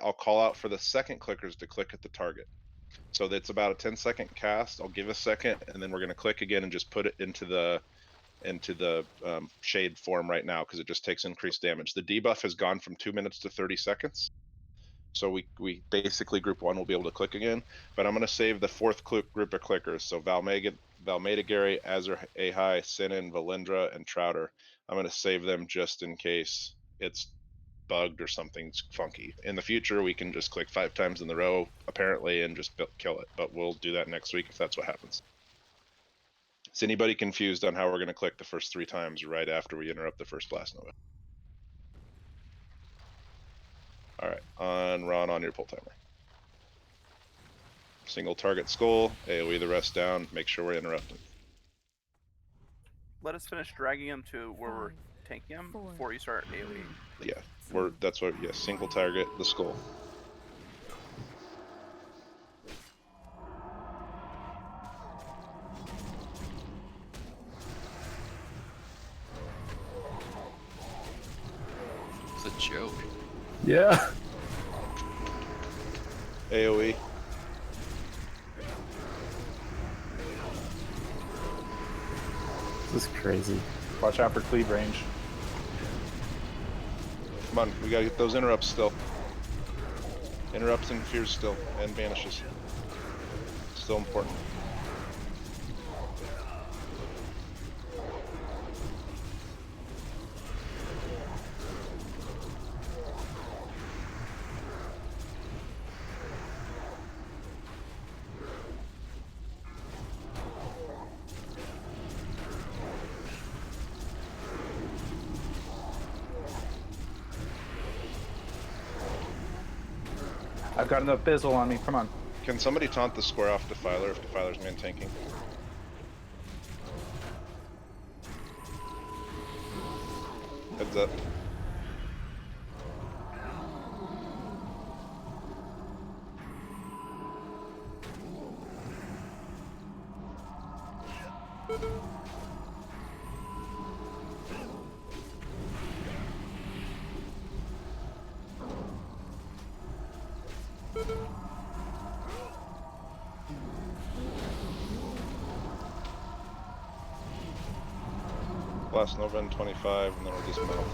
I'll call out for the second clickers to click at the target. So that's about a 10-second cast. I'll give a second, and then we're going to click again and just put it into the shade form right now because it just takes increased damage. The debuff has gone from 2 minutes to 30 seconds. So we basically group 1 will be able to click again, but I'm going to save the fourth group of clickers. So Valmeda Gary, Azur Ahai, Sinin, Valindra, and Trouter. I'm going to save them just in case it's bugged or something's funky. In the future, we can just click 5 times in the row, apparently, and just kill it. But we'll do that next week if that's what happens. Is anybody confused on how we're going to click the first 3 times right after we interrupt the first Blast Nova? All right, on Ron, on your pull timer. Single target skull, AoE the rest down, make sure we're interrupting. Let us finish dragging him to where we're tanking him before you start AoE. Yeah, that's what, yes, single target, the skull. It's a joke. Yeah. AoE. This is crazy. Watch out for cleave range. Come on, we gotta get those interrupts still. Interrupts and fears still, and vanishes. Still important. I've got enough Bizzle on me. Come on. Can somebody taunt the square off Defiler if Defiler's main tanking? Heads up. Blast Nova in 25, and then we'll dismount it.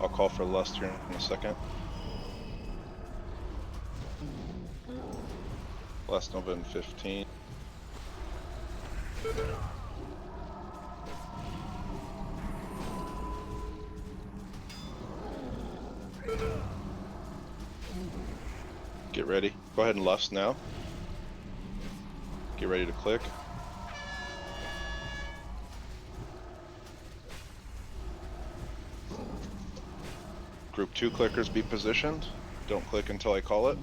I'll call for Lust here in a second. Blast Nova in 15. Get ready. Go ahead and Lust now. Get ready to click. Group 2 clickers be positioned. Don't click until I call it.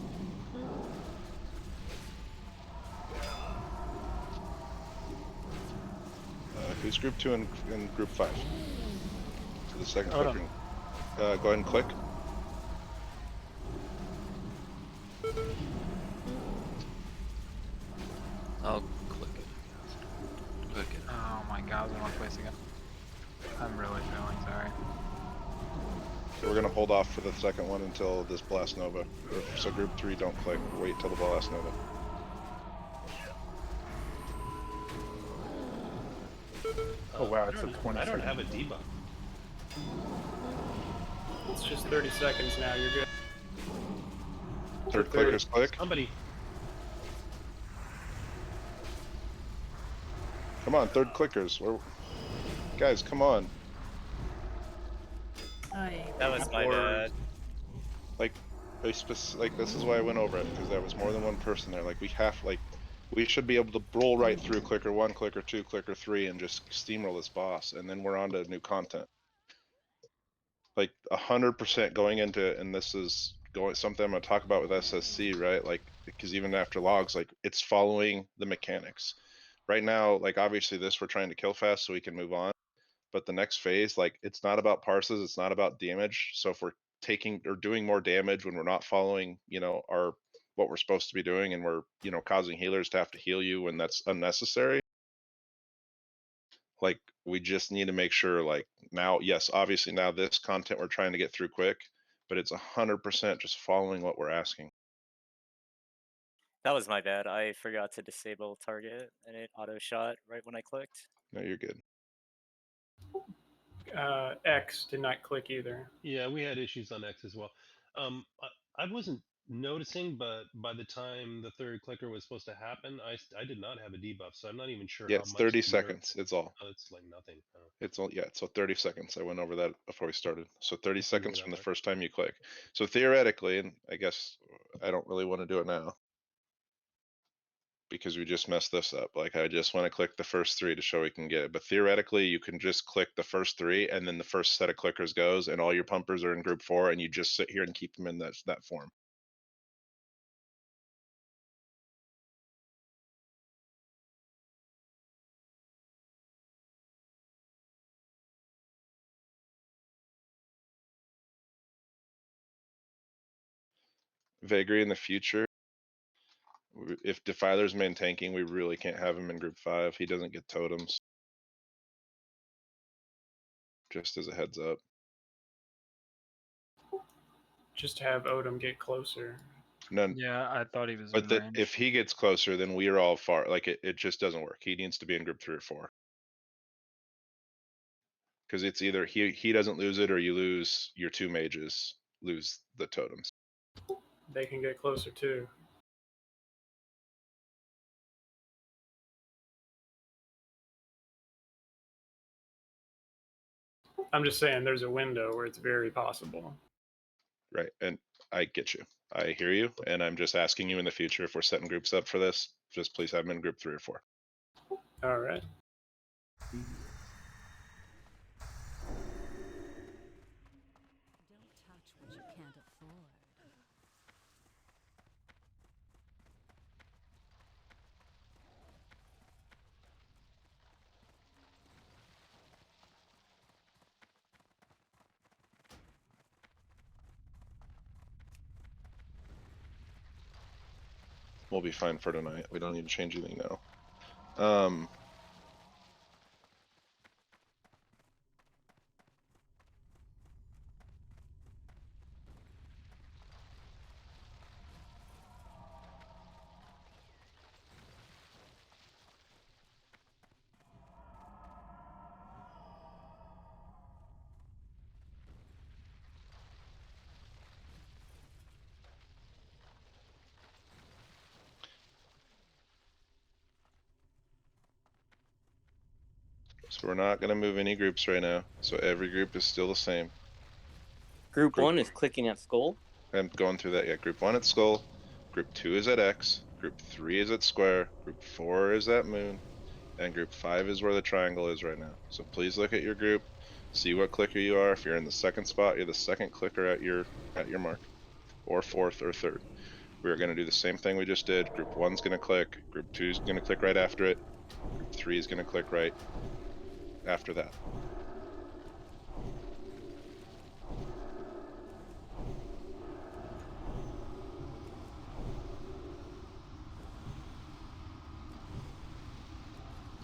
Who's group 2 and group 5? To the second clicker. Go ahead and click. I'll click it. Click it. Oh my god, I was in one place again. I'm really feeling sorry. So we're gonna hold off for the second one until this Blast Nova. So group 3 don't click, wait till the Blast Nova. Oh wow, it's a 20 I don't second. have a debuff. It's just 30 seconds now, you're good. Third clickers click. Somebody. Come on, third clickers. Guys, come on. That was my bad. Like this is why I went over it, because there was more than one person there. Like we should be able to roll right through clicker 1, clicker 2, clicker 3, and just steamroll this boss, and then we're on to new content. Like 100% going into it, and this is something I'm gonna talk about with SSC, right? Like, because even after logs, like it's following the mechanics. Right now, like obviously this we're trying to kill fast so we can move on, but the next phase, like it's not about parses, it's not about damage. So if we're taking or doing more damage when we're not following, what we're supposed to be doing, and we're, causing healers to have to heal you when that's unnecessary, like we just need to make sure, like now, yes, obviously now this content we're trying to get through quick, but it's 100% just following what we're asking. That was my bad. I forgot to disable target, and it auto shot right when I clicked. No, you're good. X did not click either. Yeah, we had issues on X as well. I wasn't noticing, but by the time the third clicker was supposed to happen, I did not have a debuff, so I'm not even sure Yeah, how it's much. 30 the nerf- seconds. It's all. Oh, it's like nothing. Oh, It's all, yeah, so 30 seconds. I went over that before we started. So 30 Let's see where seconds that from the works. first time you click. So theoretically, and I guess I don't really want to do it now because we just messed this up. Like I just want to click the first 3 to show we can get it. But theoretically, you can just click the first 3 and then the first set of clickers goes and all your pumpers are in group 4 and you just sit here and keep them in that form. Vagary in the future, if Defiler's main tanking, we really can't have him in group 5. He doesn't get totems. Just as a heads up. Just have Odom get closer. None, Yeah, I thought he was but in that range. if he gets closer, then we are all far. Like it just doesn't work. He needs to be in group 3 or 4. Because it's either he doesn't lose it or you lose your 2 mages, lose the totems. They can get closer too. I'm just saying there's a window where it's very possible. Right. And I get you. I hear you. And I'm just asking you in the future if we're setting groups up for this, just please have them in group 3 or 4. All right. Don't touch what you can't afford. We'll be fine for tonight. We don't need to change anything now. So we're not going to move any groups right now. So every group is still the same. Group Group- 1 is clicking at skull. I'm going through that yet. Group 1 at skull. Group 2 is at X. Group 3 is at square. Group 4 is at moon. And group 5 is where the triangle is right now. So please look at your group. See what clicker you are. If you're in the second spot, you're the second clicker at your mark. Or fourth or third. We're going to do the same thing we just did. Group 1's going to click. Group 2's going to click right after it. Group 3 is going to click right after that.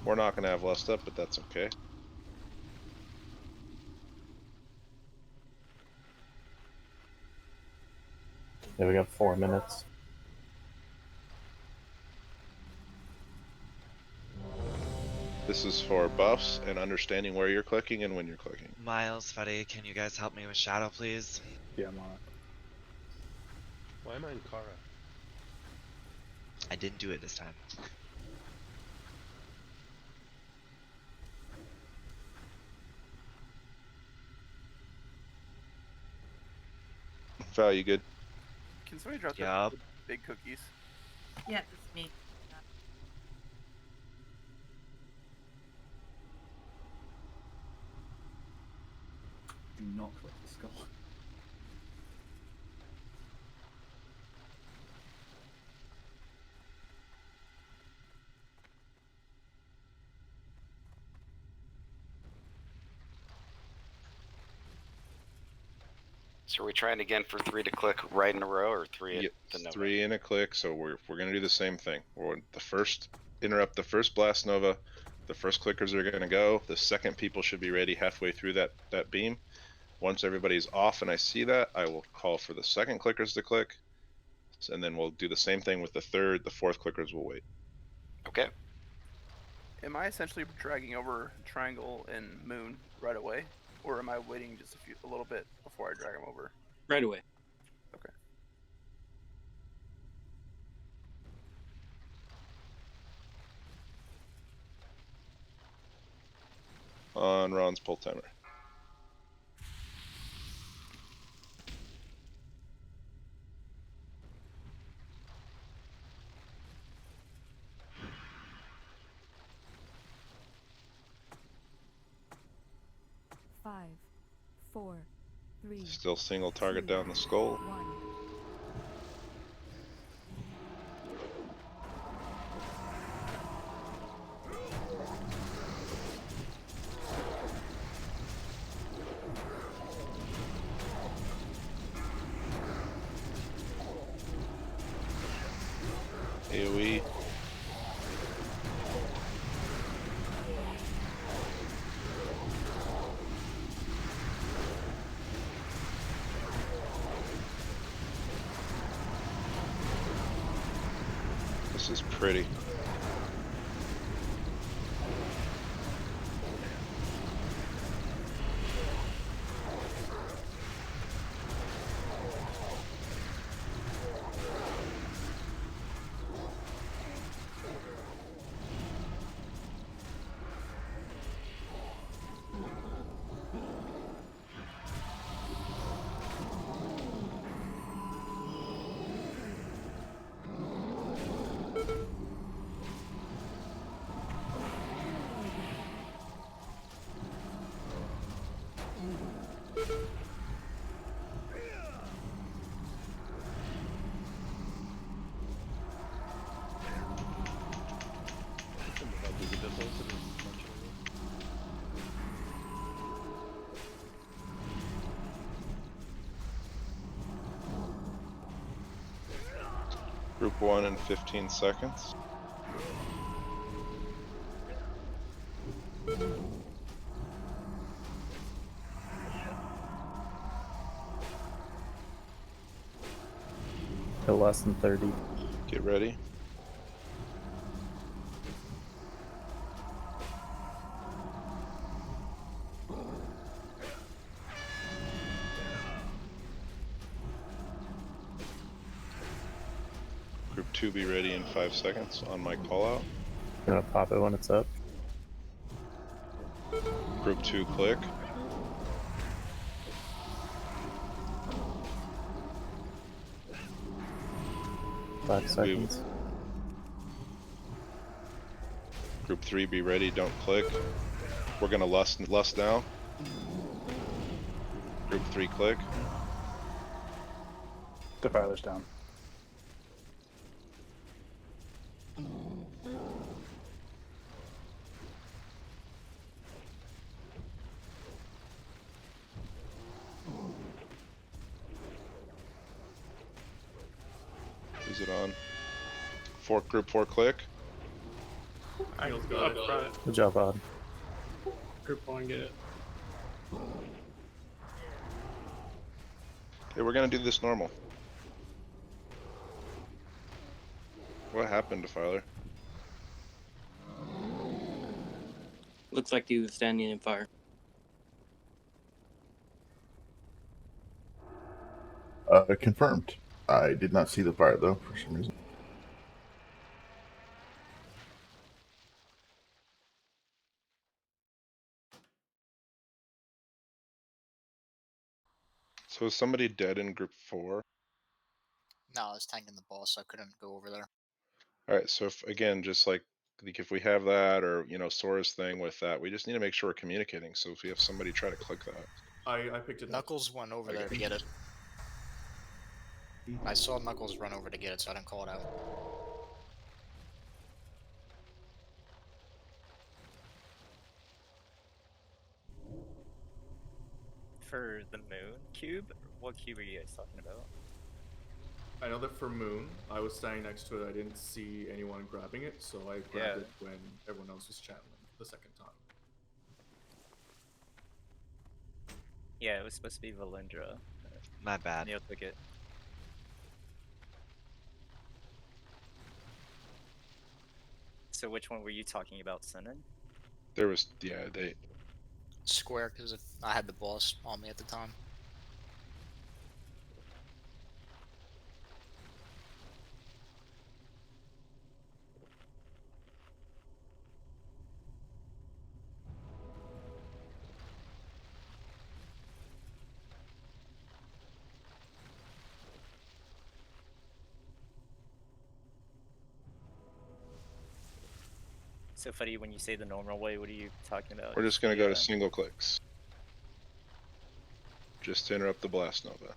We're not going to have lust up, but that's okay. Yeah, we got 4 minutes. This is for buffs and understanding where you're clicking and when you're clicking. Miles, Fuddy, can you guys help me with Shadow, please? Yeah, I'm on it. Why am I in Kara? I didn't do it this time. Val, you good? Can somebody drop Yup. the big cookies? Yeah, it's me. Do not click the skull. So are we trying again for 3 to click right in a row or 3 at the Nova? 3 in a click, so we're going to do the same thing. We're the first interrupt the first blast nova. The first clickers are going to go. The second people should be ready halfway through that beam. Once everybody's off and I see that, I will call for the second clickers to click, and then we'll do the same thing with the third. The fourth clickers will wait. Okay. Am I essentially dragging over triangle and moon right away, or am I waiting just a little bit before I drag them over? Right away. Okay. On Ron's pull timer. Five, 4, 3. Still single target down the skull. 1. AoE. This is pretty. Group 1 in 15 seconds. No less than 30. Get ready. Group 2 be ready in 5 seconds on my call out. I'm gonna pop it when it's up. Group 2 click. Five seconds. Group 3 be ready, don't click. We're gonna lust now. Group 3 click. Defiler's down. Is it on? Group 4 click. Angle's go up front. Good job, Odd. Group 1 get it. Okay, we're gonna do this normal. What happened, Defiler? Looks like he was standing in fire. Confirmed. I did not see the fire though, for some reason. So is somebody dead in group 4? No, I was tanking the boss, so I couldn't go over there. Alright, so if, again, just like if we have that, or, you know, Sora's thing with that, we just need to make sure we're communicating, so if we have somebody try to click that. I picked it up. Knuckles went over there to get it. I saw Knuckles run over to get it, so I didn't call it out. For the moon cube, what cube are you guys talking about? I know that for Moon, I was standing next to it, I didn't see anyone grabbing it, so I grabbed it when everyone else was channeling the second time. Yeah, it was supposed to be Valindra. My bad. Neil took it. So which one were you talking about, Sinan? There was, yeah, they. Square, because I had the boss on me at the time. So Fuddy, when you say the normal way, what are you talking about? We're just gonna go to single clicks. Just to interrupt the blast nova.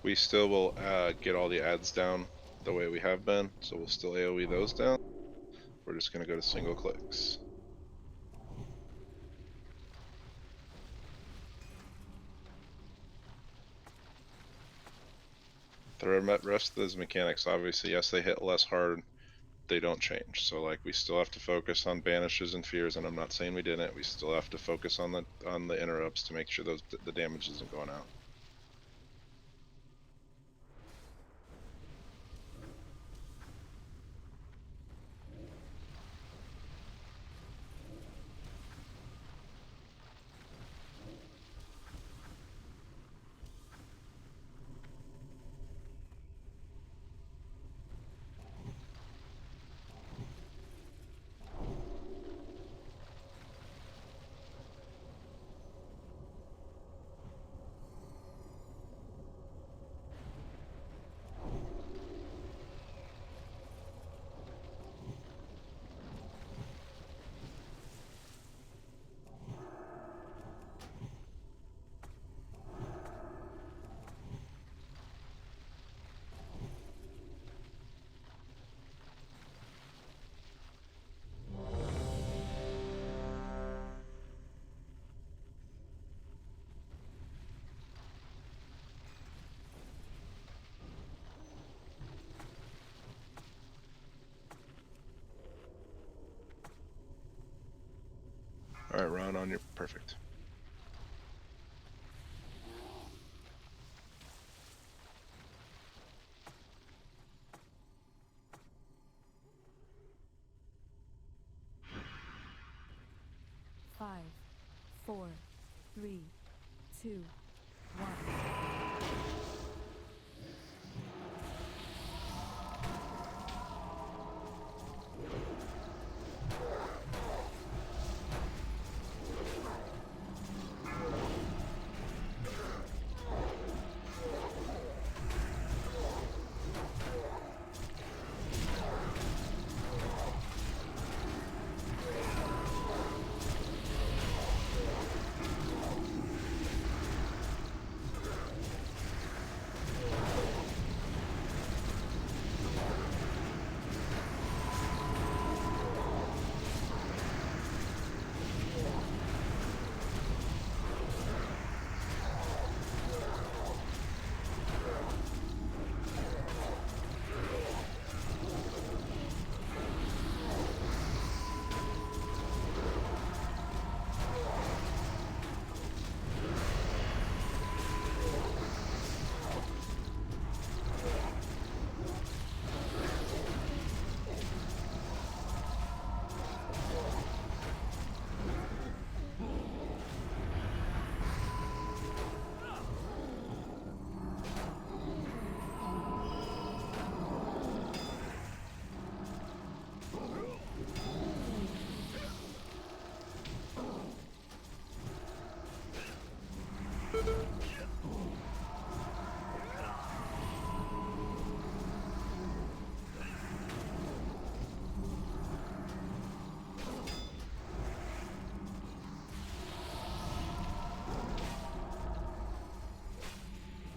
We still will get all the ads down the way we have been, so we'll still AoE those down. We're just going to go to single clicks. The rest of those mechanics, obviously, yes, they hit less hard. They don't change. So like we still have to focus on banishes and fears, and I'm not saying we didn't. We still have to focus on the interrupts to make sure the damage isn't going out. All right, Ron, on your perfect. Five, 4, 3, 2, 1.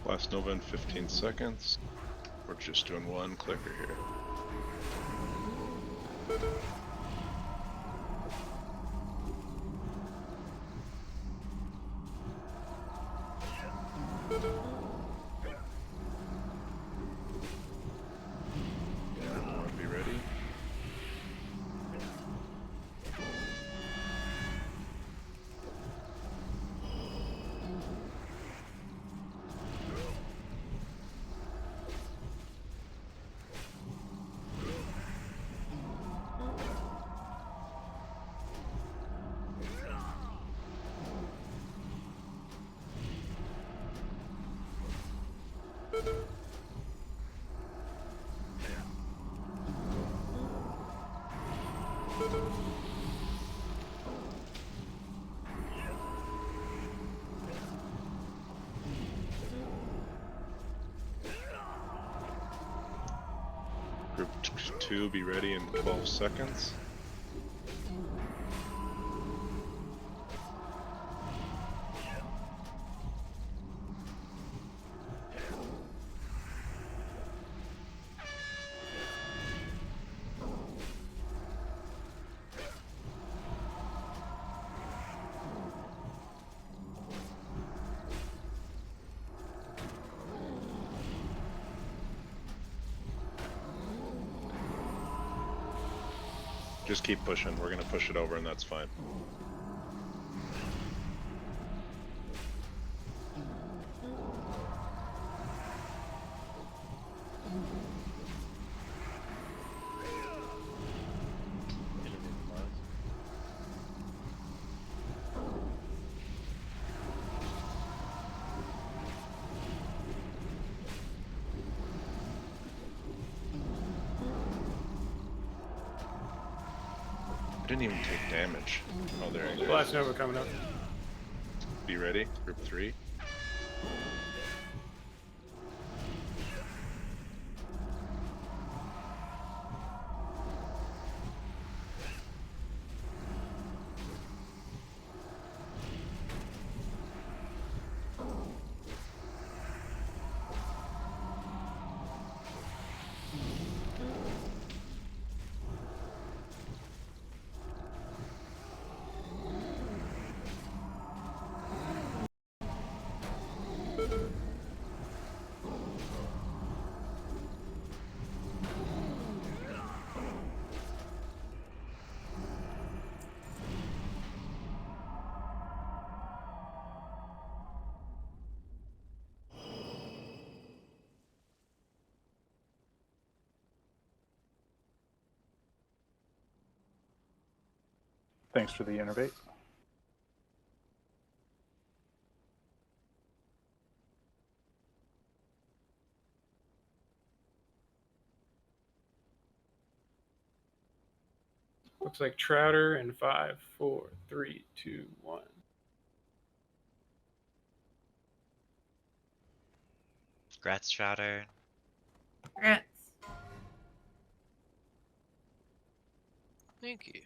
Last Nova in 15 seconds. We're just doing one clicker here. Everyone be ready. Group 2 be ready in 12 seconds. Just keep pushing. We're gonna push it over and that's fine. Didn't even take damage. Oh, there you go. Blast Nova coming up. Be ready, group 3. Thanks for the innervate. Looks like Trouter in 5, 4, 3, 2, 1. Congrats, Trouter. Congrats. Thank you.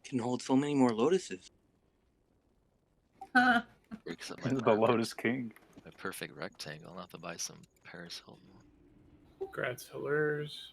Can hold so many more lotuses. Huh. Breaks up The market. Lotus King. A perfect rectangle. I'll have to buy some Paris Hilton. Congrats, Hillers.